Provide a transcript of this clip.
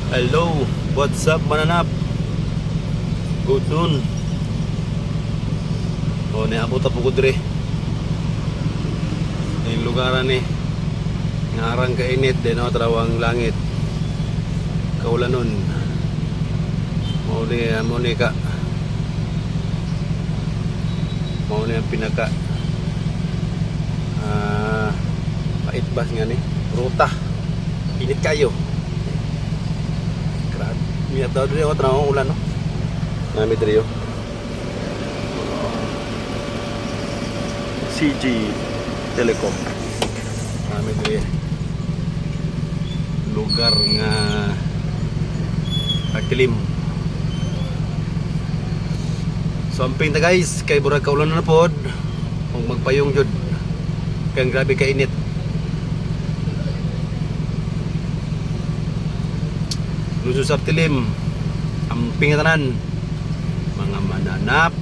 Hello, what's up mananap? Good noon. O, niabot na po ko dire. Yung lugaran ni ngarang kainit din o tarawang langit. Kaulan nun. Mauni ka. Mauni ang pinaka paitbas nga ni ruta. Init kayo. Minat daw dito ako trabaho ulan no. Nami dito. CG Telecom. Nami dito. Lugar nga agkilim. So amping ta guys, kay burag kaulan na pod. Kung magpayong jud. Kay grabe ka init. Lusus sa tilim, amping tanan, mga mananap.